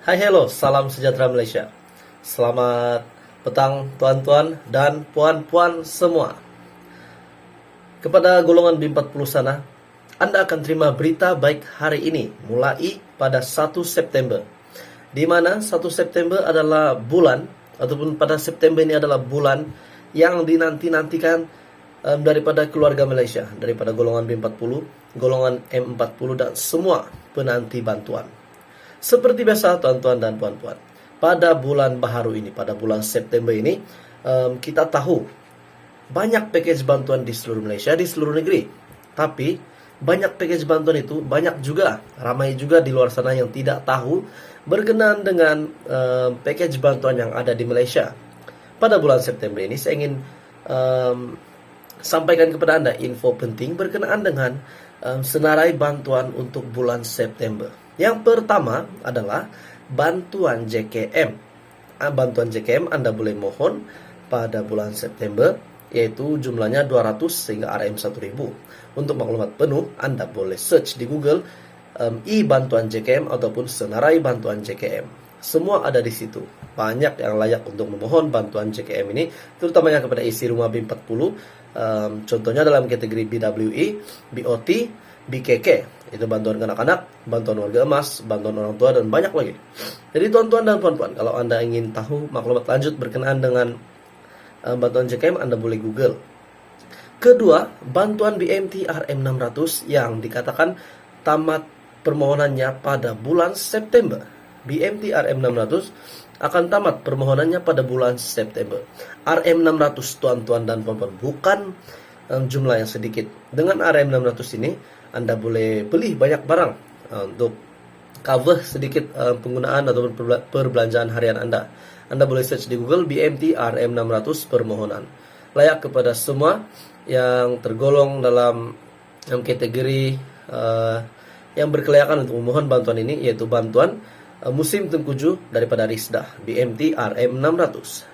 Hai hello, salam sejahtera Malaysia. Selamat petang tuan-tuan dan puan-puan semua. Kepada golongan B40 sana, Anda akan terima berita baik hari ini mulai pada 1 September. Di mana 1 September adalah bulan, ataupun pada September ini adalah bulan yang dinanti-nantikan daripada keluarga Malaysia, daripada golongan B40, golongan M40 dan semua penanti bantuan. Seperti biasa tuan-tuan dan puan-puan, pada bulan baharu ini, pada bulan September ini, kita tahu banyak package bantuan di seluruh Malaysia, di seluruh negeri. Tapi banyak package bantuan itu, banyak juga, ramai juga di luar sana yang tidak tahu berkenaan dengan package bantuan yang ada di Malaysia. Pada bulan September ini saya ingin sampaikan kepada Anda info penting berkenaan dengan senarai bantuan untuk bulan September. Yang pertama adalah bantuan JKM. Bantuan JKM Anda boleh mohon pada bulan September, yaitu jumlahnya 200 sehingga RM1000. Untuk maklumat penuh, Anda boleh search di Google bantuan JKM ataupun senarai bantuan JKM. Semua ada di situ. Banyak yang layak untuk memohon bantuan JKM ini, terutamanya kepada isi rumah B40. Contohnya dalam kategori BWE, BOT, BKK. Itu bantuan kanak-kanak, bantuan warga emas, bantuan orang tua, dan banyak lagi. Jadi tuan-tuan dan puan-puan, kalau Anda ingin tahu maklumat lanjut berkenaan dengan bantuan JKM, Anda boleh Google. Kedua, bantuan BMT RM600 yang dikatakan tamat permohonannya pada bulan September. BMT RM600 akan tamat permohonannya pada bulan September. RM600 tuan-tuan dan puan-puan, bukan jumlah yang sedikit. Dengan RM600 ini Anda boleh beli banyak barang untuk cover sedikit penggunaan atau perbelanjaan harian Anda. Anda boleh search di Google BMT RM600 permohonan. Layak kepada semua yang tergolong dalam kategori yang berkelayakan untuk memohon bantuan ini, yaitu bantuan musim tengkujuh daripada Risdah BMT RM600.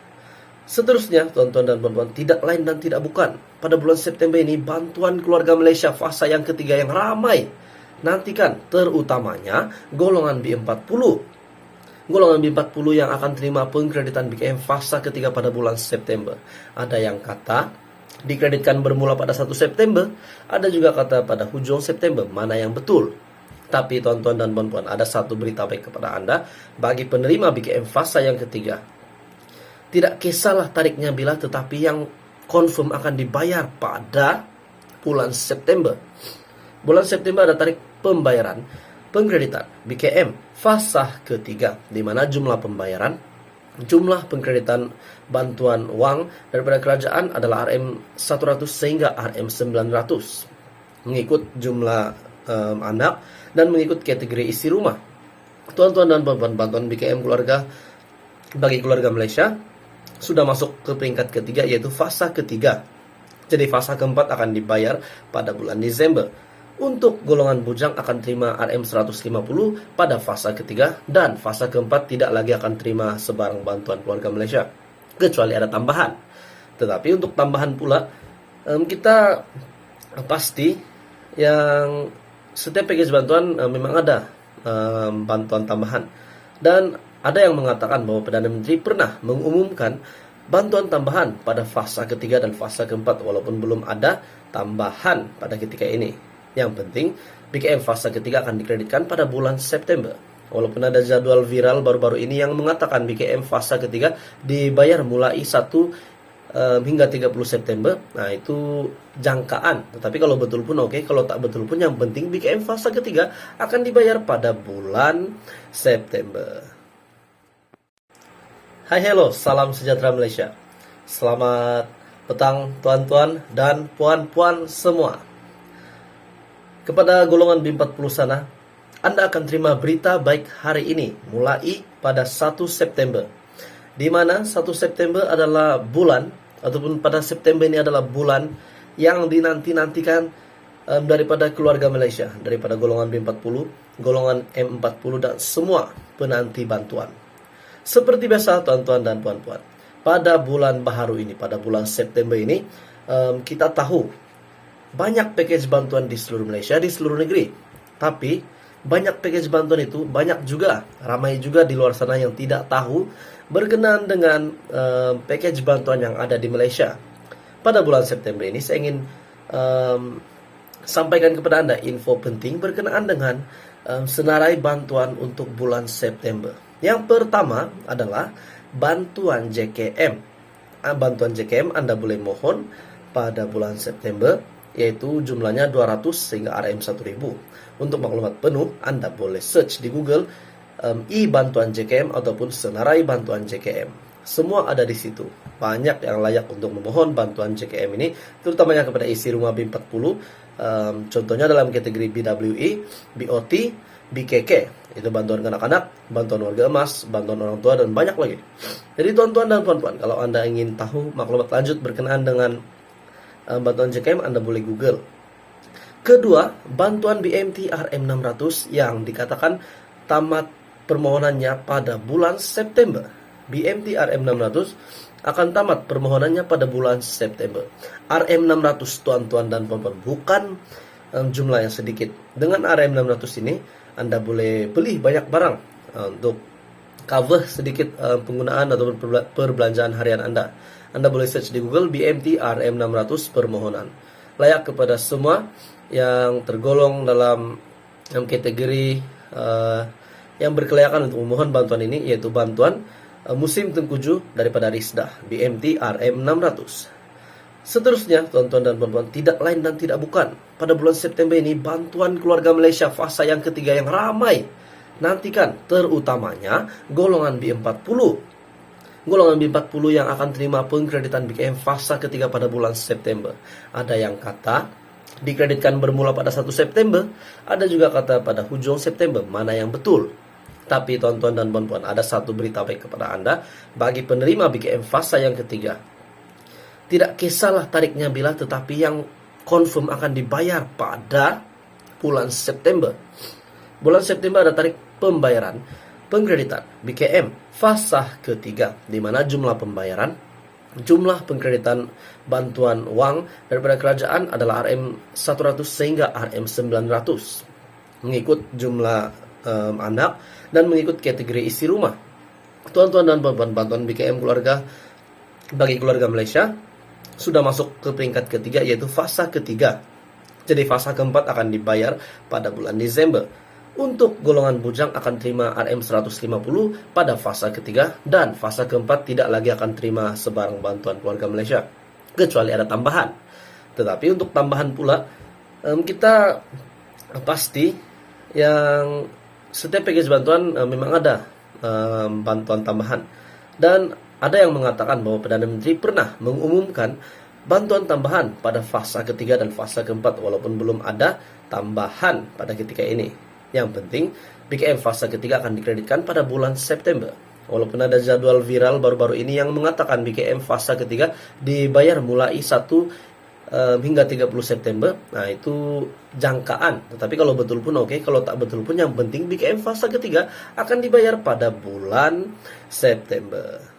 Seterusnya, tuan-tuan dan puan-puan, tidak lain dan tidak bukan, pada bulan September ini bantuan keluarga Malaysia fasa yang ketiga yang ramai nantikan, terutamanya golongan B40. Golongan B40 yang akan terima pengkreditan BKM fasa ketiga pada bulan September. Ada yang kata dikreditkan bermula pada 1 September, ada juga kata pada hujung September. Mana yang betul? Tapi tuan-tuan dan puan-puan, ada satu berita baik kepada Anda bagi penerima BKM fasa yang ketiga. Tidak kisahlah tariknya bila, tetapi yang confirm akan dibayar pada bulan September. Bulan September ada tarik pembayaran pengkreditan BKM fasa ketiga, di mana jumlah pembayaran, jumlah pengkreditan bantuan uang daripada kerajaan adalah RM100 sehingga RM900 mengikut jumlah anak dan mengikut kategori isi rumah. Tuan-tuan dan puan-puan, bantuan BKM keluarga bagi keluarga Malaysia sudah masuk ke peringkat ketiga, yaitu fasa ketiga. Jadi fasa keempat akan dibayar pada bulan Desember. Untuk golongan bujang akan terima RM150 pada fasa ketiga, dan fasa keempat tidak lagi akan terima sebarang bantuan keluarga Malaysia, kecuali ada tambahan. Tetapi untuk tambahan pula, kita pasti yang setiap package bantuan memang ada bantuan tambahan. Dan ada yang mengatakan bahwa Perdana Menteri pernah mengumumkan bantuan tambahan pada fasa ketiga dan fasa keempat, walaupun belum ada tambahan pada ketika ini. Yang penting, BKM fasa ketiga akan dikreditkan pada bulan September. Walaupun ada jadwal viral baru-baru ini yang mengatakan BKM fasa ketiga dibayar mulai 1 hingga 30 September. Nah, itu jangkaan. Tetapi kalau betul pun oke, kalau tak betul pun yang penting BKM fasa ketiga akan dibayar pada bulan September. Hai hello, salam sejahtera Malaysia. Selamat petang tuan-tuan dan puan-puan semua. Kepada golongan B40 sana, Anda akan terima berita baik hari ini mulai pada 1 September. Di mana 1 September adalah bulan, ataupun pada September ini adalah bulan yang dinanti-nantikan daripada keluarga Malaysia, daripada golongan B40, golongan M40 dan semua penanti bantuan. Seperti biasa tuan-tuan dan puan-puan, pada bulan baharu ini, pada bulan September ini, kita tahu banyak package bantuan di seluruh Malaysia, di seluruh negeri. Tapi banyak package bantuan itu, banyak juga, ramai juga di luar sana yang tidak tahu berkenaan dengan package bantuan yang ada di Malaysia. Pada bulan September ini saya ingin sampaikan kepada Anda info penting berkenaan dengan senarai bantuan untuk bulan September. Yang pertama adalah bantuan JKM. Bantuan JKM Anda boleh mohon pada bulan September, yaitu jumlahnya 200 sehingga RM 1000. Untuk maklumat penuh, Anda boleh search di Google bantuan JKM ataupun senarai bantuan JKM. Semua ada di situ. Banyak yang layak untuk memohon bantuan JKM ini, terutamanya kepada isi rumah B40. Contohnya dalam kategori BWE, BOT, BKK. Itu bantuan kanak-kanak, bantuan warga emas, bantuan orang tua, dan banyak lagi. Jadi tuan-tuan dan puan-puan, kalau Anda ingin tahu maklumat lanjut berkenaan dengan bantuan JKM, Anda boleh Google. Kedua, bantuan BMT RM600 yang dikatakan tamat permohonannya pada bulan September. BMT RM600 akan tamat permohonannya pada bulan September. RM600 tuan-tuan dan puan-puan, bukan jumlah yang sedikit. Dengan RM600 ini Anda boleh beli banyak barang untuk cover sedikit penggunaan atau perbelanjaan harian Anda. Anda boleh search di Google BMT RM600 permohonan. Layak kepada semua yang tergolong dalam kategori yang berkelayakan untuk memohon bantuan ini, yaitu bantuan musim tengkujuh daripada Risda BMT RM600. Seterusnya, tuan-tuan dan puan-puan, tidak lain dan tidak bukan, pada bulan September ini bantuan keluarga Malaysia fasa yang ketiga yang ramai nantikan, terutamanya golongan B40. Golongan B40 yang akan terima pengkreditan BKM fasa ketiga pada bulan September. Ada yang kata dikreditkan bermula pada 1 September, ada juga kata pada hujung September. Mana yang betul? Tapi tuan-tuan dan puan-puan, ada satu berita baik kepada Anda bagi penerima BKM fasa yang ketiga. Tidak kisahlah tariknya bila, tetapi yang confirm akan dibayar pada bulan September. Bulan September ada tarik pembayaran pengkreditan BKM fasa ketiga, di mana jumlah pembayaran, jumlah pengkreditan bantuan uang daripada kerajaan adalah RM100 sehingga RM900 mengikut jumlah anak dan mengikut kategori isi rumah. Tuan-tuan dan puan-puan, bantuan BKM keluarga bagi keluarga Malaysia sudah masuk ke peringkat ketiga, yaitu fasa ketiga. Jadi fasa keempat akan dibayar pada bulan Desember. Untuk golongan bujang akan terima RM150 pada fasa ketiga, dan fasa keempat tidak lagi akan terima sebarang bantuan keluarga Malaysia, kecuali ada tambahan. Tetapi untuk tambahan pula, kita pasti yang setiap package bantuan memang ada bantuan tambahan. Dan ada yang mengatakan bahwa Perdana Menteri pernah mengumumkan bantuan tambahan pada fasa ketiga dan fasa keempat, walaupun belum ada tambahan pada ketika ini. Yang penting, BKM fasa ketiga akan dikreditkan pada bulan September. Walaupun ada jadwal viral baru-baru ini yang mengatakan BKM fasa ketiga dibayar mulai 1 hingga 30 September. Nah, itu jangkaan. Tetapi kalau betul pun oke, kalau tak betul pun yang penting BKM fasa ketiga akan dibayar pada bulan September.